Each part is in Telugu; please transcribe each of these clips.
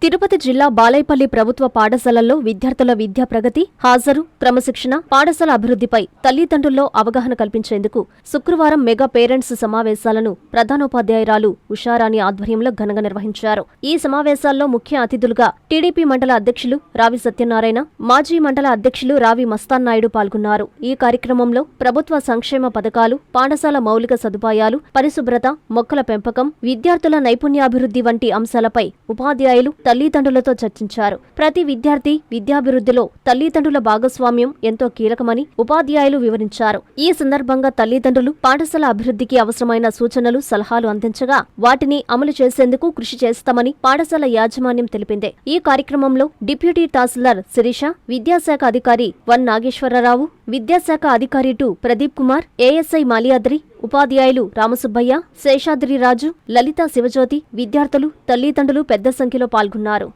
తిరుపతి జిల్లా బాలైపల్లి ప్రభుత్వ పాఠశాలల్లో విద్యార్థుల విద్యా ప్రగతి, హాజరు, క్రమశిక్షణ, పాఠశాల అభివృద్ధిపై తల్లిదండ్రుల్లో అవగాహన కల్పించేందుకు శుక్రవారం మెగా పేరెంట్స్ సమావేశాలను ప్రధానోపాధ్యాయురాలు ఉషారాణి ఆధ్వర్యంలో ఘనంగా నిర్వహించారు. ఈ సమావేశాల్లో ముఖ్య అతిథులుగా టీడీపీ మండల అధ్యక్షులు రావి సత్యనారాయణ, మాజీ మండల అధ్యక్షులు రావి మస్తాన్నాయుడు పాల్గొన్నారు. ఈ కార్యక్రమంలో ప్రభుత్వ సంక్షేమ పథకాలు, పాఠశాల మౌలిక సదుపాయాలు, పరిశుభ్రత, మొక్కల పెంపకం, విద్యార్థుల నైపుణ్యాభివృద్ధి వంటి అంశాలపై ఉపాధ్యాయులు, తల్లిదండ్రులతో చర్చించారు. ప్రతి విద్యార్థి విద్యాభివృద్ధిలో తల్లిదండ్రుల భాగస్వామ్యం ఎంతో కీలకమని ఉపాధ్యాయులు వివరించారు. ఈ సందర్భంగా తల్లిదండ్రులు పాఠశాల అభివృద్ధికి అవసరమైన సూచనలు, సలహాలు అందించగా వాటిని అమలు చేసేందుకు కృషి చేస్తామని పాఠశాల యాజమాన్యం తెలిపింది. ఈ కార్యక్రమంలో డిప్యూటీ తహసీల్దార్ శిరీష, విద్యాశాఖ అధికారి వన్ నాగేశ్వరరావు, విద్యాశాఖ అధికారి 2 ప్రదీప్ కుమార్, ఏఎస్ఐ మాలియాద్రి, ఉపాధ్యాయులు రామసుబ్బయ్య, శేషాద్రిరాజు, లలిత శివజ్యోతి, విద్యార్థులు, తల్లిదండ్రులు పెద్ద సంఖ్యలో పాల్గొన్నారు.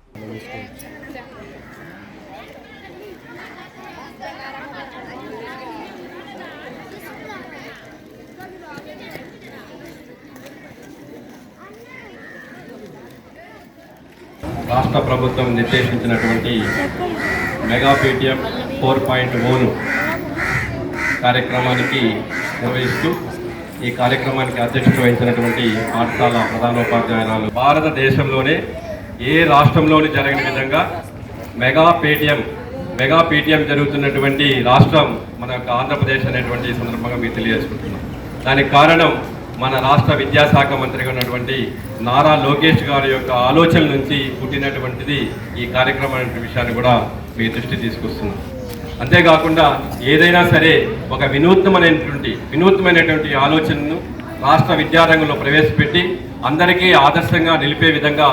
రాష్ట్ర ప్రభుత్వం నిర్దేశించినటువంటి మెగా పేటీఎం 4.0 కార్యక్రమానికి నిర్వహిస్తూ ఈ కార్యక్రమానికి అధ్యక్షత వహించినటువంటి పాఠశాల ప్రధానోపాధ్యాయురాలు, భారతదేశంలోనే ఏ రాష్ట్రంలోని జరిగిన విధంగా మెగా పేటీఎం జరుగుతున్నటువంటి రాష్ట్రం మన యొక్క ఆంధ్రప్రదేశ్ అనేటువంటి సందర్భంగా మీకు తెలియజేసుకుంటున్నాం. దానికి కారణం మన రాష్ట్ర విద్యాశాఖ మంత్రిగా ఉన్నటువంటి నారా లోకేష్ గారి యొక్క ఆలోచన నుంచి పుట్టినటువంటిది ఈ కార్యక్రమం అనే విషయాన్ని కూడా మీ దృష్టి తీసుకొస్తున్నాం. అంతేకాకుండా ఏదైనా సరే ఒక వినూత్నమైనటువంటి ఆలోచనను రాష్ట్ర విద్యారంగంలో ప్రవేశపెట్టి అందరికీ ఆదర్శంగా నిలిపే విధంగా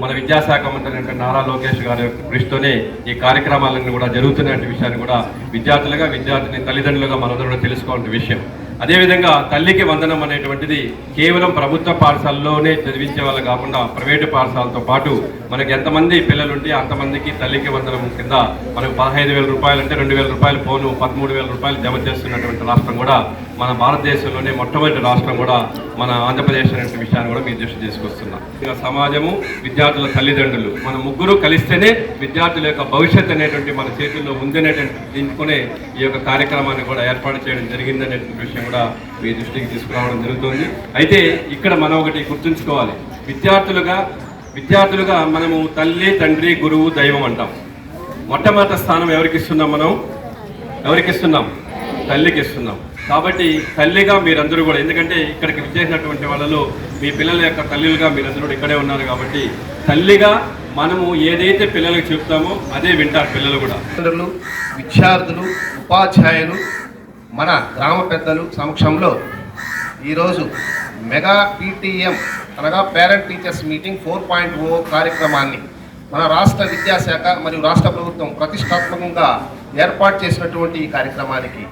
మన విద్యాశాఖ మంత్రి నారా లోకేష్ గారి కృషితోనే ఈ కార్యక్రమాలన్నీ కూడా జరుగుతున్న విషయాన్ని కూడా విద్యార్థిని తల్లిదండ్రులుగా మనందరూ కూడా తెలుసుకోవాల్సిన విషయం. అదేవిధంగా తల్లికి వందనం అనేటువంటిది కేవలం ప్రభుత్వ పాఠశాలలోనే చదివించే వాళ్ళు కాకుండా ప్రైవేటు పాఠశాలతో పాటు మనకి ఎంతమంది పిల్లలుంటే అంతమందికి తల్లికి వందనం కింద మనకు 15,000 రూపాయలు అంటే 2,000 రూపాయలు పోను 13,000 రూపాయలు జమ చేస్తున్నటువంటి రాష్ట్రం కూడా మన భారతదేశంలోనే మొట్టమొదటి రాష్ట్రం కూడా మన ఆంధ్రప్రదేశ్ అనే విషయాన్ని కూడా మీ దృష్టి తీసుకొస్తున్నాం. సమాజము, విద్యార్థుల తల్లిదండ్రులు మన ముగ్గురు కలిస్తేనే విద్యార్థుల యొక్క భవిష్యత్ అనేటువంటి మన చేతుల్లో ఉందనేటువంటి దించుకునే ఈ యొక్క కార్యక్రమాన్ని కూడా ఏర్పాటు చేయడం జరిగిందనేటువంటి విషయం కూడా మీ దృష్టికి తీసుకురావడం జరుగుతుంది. అయితే ఇక్కడ మనం ఒకటి గుర్తుంచుకోవాలి, విద్యార్థులుగా మనము తల్లి, తండ్రి, గురువు, దైవం అంటాం. మొట్టమొదటి స్థానం ఎవరికి ఇస్తున్నాం? తల్లికి ఇస్తున్నాం. కాబట్టి తల్లిగా మీరందరూ కూడా, ఎందుకంటే ఇక్కడికి విచ్చేసినటువంటి వాళ్ళలో మీ పిల్లల యొక్క తల్లులుగా మీరందరూ ఇక్కడే ఉన్నారు కాబట్టి తల్లిగా మనము ఏదైతే పిల్లలకు చెప్తామో అదే వింటారు పిల్లలు కూడా. విద్యార్థులు, ఉపాధ్యాయులు, మన గ్రామ పెద్దలు సమక్షంలో ఈరోజు మెగా పీటీఎం అనగా పేరెంట్ టీచర్స్ మీటింగ్ 4.0 కార్యక్రమాన్ని మన రాష్ట్ర విద్యాశాఖ మరియు రాష్ట్ర ప్రభుత్వం ప్రతిష్టాత్మకంగా ఏర్పాటు చేసినటువంటి ఈ కార్యక్రమానికి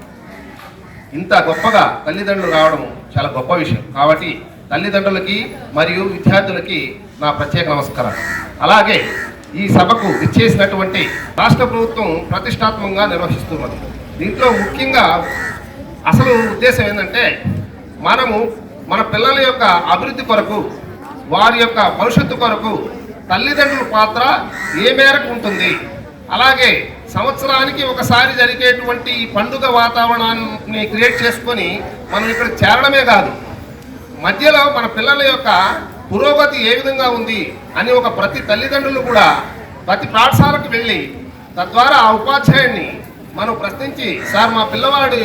ఇంత గొప్పగా తల్లిదండ్రులు రావడం చాలా గొప్ప విషయం. కాబట్టి తల్లిదండ్రులకి మరియు విద్యార్థులకి నా ప్రత్యేక నమస్కారం. అలాగే ఈ సభకు ఇచ్చేసినటువంటి రాష్ట్ర ప్రభుత్వం ప్రతిష్టాత్మకంగా నిర్వహిస్తున్నది. దీంట్లో ముఖ్యంగా అసలు ఉద్దేశం ఏంటంటే మనము మన పిల్లల యొక్క అభివృద్ధి కొరకు, వారి యొక్క భవిష్యత్తు కొరకు తల్లిదండ్రుల పాత్ర ఏ మేరకు ఉంటుంది, అలాగే సంవత్సరానికి ఒకసారి జరిగేటువంటి పండుగ వాతావరణాన్ని క్రియేట్ చేసుకొని మనం ఇక్కడ చేరడమే కాదు, మధ్యలో మన పిల్లల యొక్క పురోగతి ఏ విధంగా ఉంది అని ప్రతి తల్లిదండ్రులు కూడా ప్రతి పాఠశాలకు వెళ్ళి తద్వారా ఆ ఉపాధ్యాయుడిని మనం ప్రశ్నించి, సార్ మా పిల్లవాడి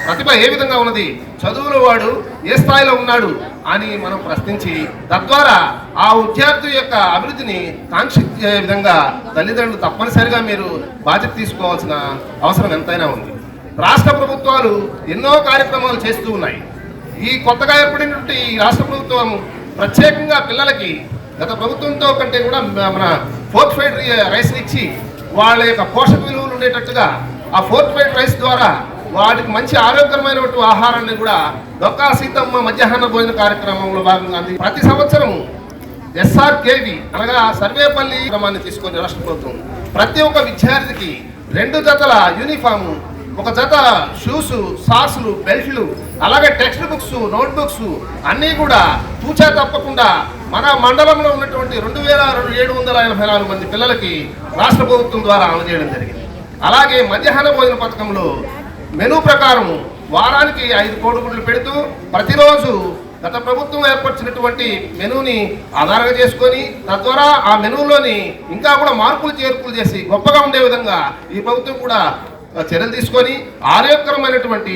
ప్రతిభ ఏ విధంగా ఉన్నది, చదువులో వాడు ఏ స్థాయిలో ఉన్నాడు అని మనం ప్రశ్నించి తద్వారా ఆ విద్యార్థి యొక్క అభివృద్ధిని కాంక్షించే విధంగా తల్లిదండ్రులు తప్పనిసరిగా మీరు బాధ్యత తీసుకోవాల్సిన అవసరం ఎంతైనా ఉంది. రాష్ట్ర ప్రభుత్వాలు ఎన్నో కార్యక్రమాలు చేస్తూ ఉన్నాయి. ఈ కొత్తగా ఏర్పడినటువంటి ఈ రాష్ట్ర ప్రభుత్వం ప్రత్యేకంగా పిల్లలకి గత ప్రభుత్వంతో కంటే కూడా మన ఫోర్టిఫైడ్ రైస్ని ఇచ్చి వాళ్ళ యొక్క పోషక విలువలు ఉండేటట్టుగా ఆ ఫోర్టిఫైడ్ రైస్ ద్వారా వాటికి మంచి ఆరోగ్యకరమైనటువంటి ఆహారాన్ని కూడా డొక్కా సీతమ్మ మధ్యాహ్న భోజన కార్యక్రమంలో భాగంగా ప్రతి సంవత్సరం SRKV అనగా సర్వేపల్లి క్రమాన్ని తీసుకొని రాష్ట్ర ప్రభుత్వం ప్రతి ఒక్క విద్యార్థికి 2 జతల యూనిఫాము ఒక జత షూస్, సాక్స్లు, బెల్ట్లు, అలాగే టెక్స్ట్ బుక్స్, నోట్ బుక్స్ అన్నీ కూడా తూచా తప్పకుండా మన మండలంలో ఉన్నటువంటి 2784 మంది పిల్లలకి రాష్ట్ర ప్రభుత్వం ద్వారా అందజేయడం జరిగింది. అలాగే మధ్యాహ్న భోజన పథకంలో మెనూ ప్రకారం వారానికి 5 కోడిగుడ్లు పెడుతూ ప్రతిరోజు గత ప్రభుత్వం ఏర్పరిచినటువంటి మెనూని ఆధారంగా చేసుకొని తద్వారా ఆ మెనూలోని ఇంకా కూడా మార్పులు చేర్పులు చేసి గొప్పగా ఉండే విధంగా ఈ ప్రభుత్వం కూడా చర్యలు తీసుకొని ఆరోగ్యకరమైనటువంటి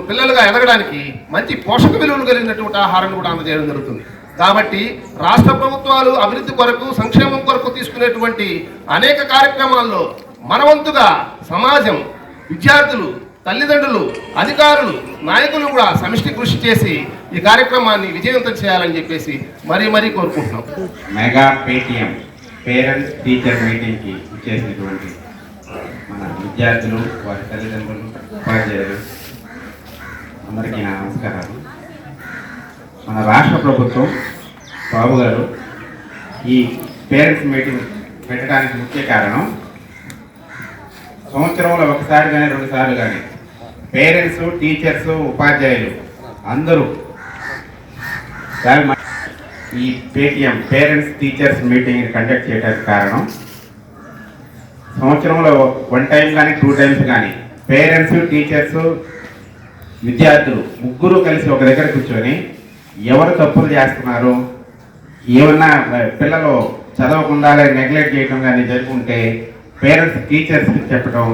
పిల్లలుగా ఎదగడానికి మంచి పోషక విలువలు కలిగినటువంటి ఆహారాన్ని కూడా అందజేయడం జరుగుతుంది. కాబట్టి రాష్ట్ర ప్రభుత్వాలు అభివృద్ధి కొరకు, సంక్షేమం కొరకు తీసుకునేటువంటి అనేక కార్యక్రమాల్లో మనవంతుగా సమాజం, విద్యార్థులు, తల్లిదండ్రులు, అధికారులు, నాయకులు కూడా సమిష్టి కృషి చేసి ఈ కార్యక్రమాన్ని విజయవంతం చేయాలని చెప్పేసి మరీ కోరుకుంటున్నాం. మెగా పేటీఎం పేరెంట్స్ టీచర్ మీటింగ్కి చేసినటువంటి మన విద్యార్థులు, వారి తల్లిదండ్రులు, ఉపాధ్యాయులు అందరికీ నా నమస్కారాలు. మన రాష్ట్ర ప్రభుత్వం బాబు గారు ఈ పేరెంట్స్ మీటింగ్ పెట్టడానికి ముఖ్య కారణం సంవత్సరంలో ఒకసారి కానీ 2 సార్లు కానీ పేరెంట్స్, టీచర్స్, ఉపాధ్యాయులు అందరూ ఈ Paytm parents teachers meeting conduct చేయడానికి కారణం సంవత్సరంలో 1 టైం కానీ 2 టైమ్స్ కానీ పేరెంట్స్, టీచర్స్, విద్యార్థులు ముగ్గురు కలిసి ఒక దగ్గర కూర్చొని ఎవరు తప్పులు చేస్తున్నారు, ఏమన్నా పిల్లలు చదవకుండా నెగ్లెక్ట్ చేయడం కానీ జరుగుతుంటే పేరెంట్స్ టీచర్స్కి చెప్పడం,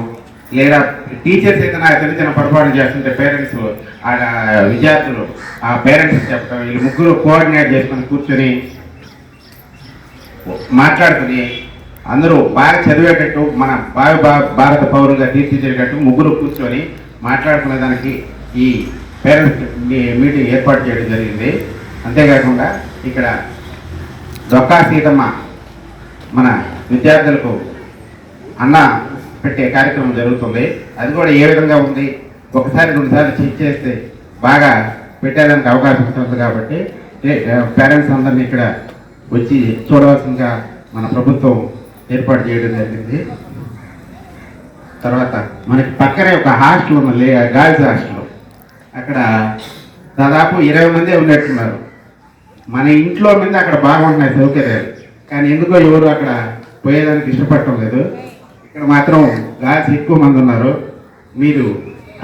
లేదా టీచర్స్ ఏదైనా చిన్న పొరపాటు చేస్తుంటే పేరెంట్స్ విద్యార్థులు ఆ పేరెంట్స్కి చెప్పడం, వీళ్ళు ముగ్గురు కోఆర్డినేట్ చేసుకొని కూర్చొని మాట్లాడుకుని అందరూ బాగా చదివేటట్టు మన భారత పౌరులుగా తీర్చిదిద్దేటట్టు ముగ్గురు కూర్చొని మాట్లాడుకునే దానికి ఈ పేరెంట్స్ మీటింగ్ ఏర్పాటు చేయడం జరిగింది. అంతేకాకుండా ఇక్కడ డొక్కా సీతమ్మ మన విద్యార్థులకు అన్న పెట్టే కార్యక్రమం జరుగుతుంది. అది కూడా ఏ విధంగా ఉంది, 1 సారి 2 సార్లు చెక్ చేస్తే బాగా పెట్టేదానికి అవకాశం ఉంటుంది. కాబట్టి పేరెంట్స్ అందరినీ ఇక్కడ వచ్చి చూడవలసిందిగా మన ప్రభుత్వం ఏర్పాటు చేయడం జరిగింది. తర్వాత మనకి పక్కనే ఒక హాస్టల్ ఉంది, గర్ల్స్ హాస్టల్. అక్కడ దాదాపు 20 మంది ఉన్నట్టున్నారు. మన ఇంట్లో మీద అక్కడ బాగుంటున్నాయి సౌకర్యాలు, కానీ ఎందుకో ఎవరు అక్కడ పోయేదానికి ఇష్టపడటం లేదు. ఇక్కడ మాత్రం గర్ల్స్ ఎక్కువ మంది ఉన్నారు. మీరు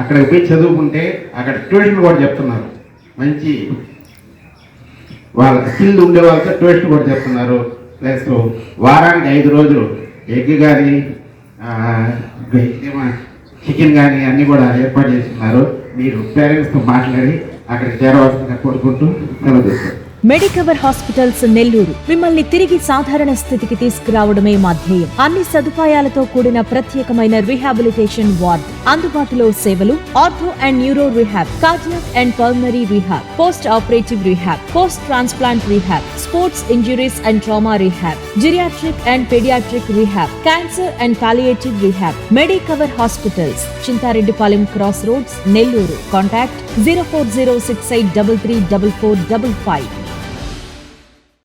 అక్కడికి పోయి చదువుకుంటే అక్కడ ట్యూషన్ కూడా చెప్తున్నారు, మంచి వాళ్ళ స్కిల్ ఉండే వాళ్ళతో ట్యూషన్ కూడా చెప్తున్నారు. ప్లస్ వారానికి 5 రోజులు ఎగ్ కానీ చికెన్ కానీ అన్నీ కూడా ఏర్పాటు చేస్తున్నారు. మీరు పేరెంట్స్తో మాట్లాడి అక్కడికి చేరవలసిందిగా కోరుకుంటూ సెలవు చేస్తారు. మెడికవర్ హాస్పిటల్స్ నెల్లూరు మిమ్మల్ని తిరిగి సాధారణ స్థితికి తీసుకురావడమే మా ధ్యేయం. అన్ని సదుపాయాలతో కూడిన ప్రత్యేకమైన రీహాబిలిటేషన్ వార్డ్, అందుబాటులో సేవలు ortho and neuro rehab, cardiac and pulmonary rehab, post operative rehab, post transplant rehab, sports injuries and trauma rehab, geriatric and paediatric rehab, cancer and palliative rehab. Medicover hospitals, Chintareddypalem cross roads, Nellore. Contact 0406833455.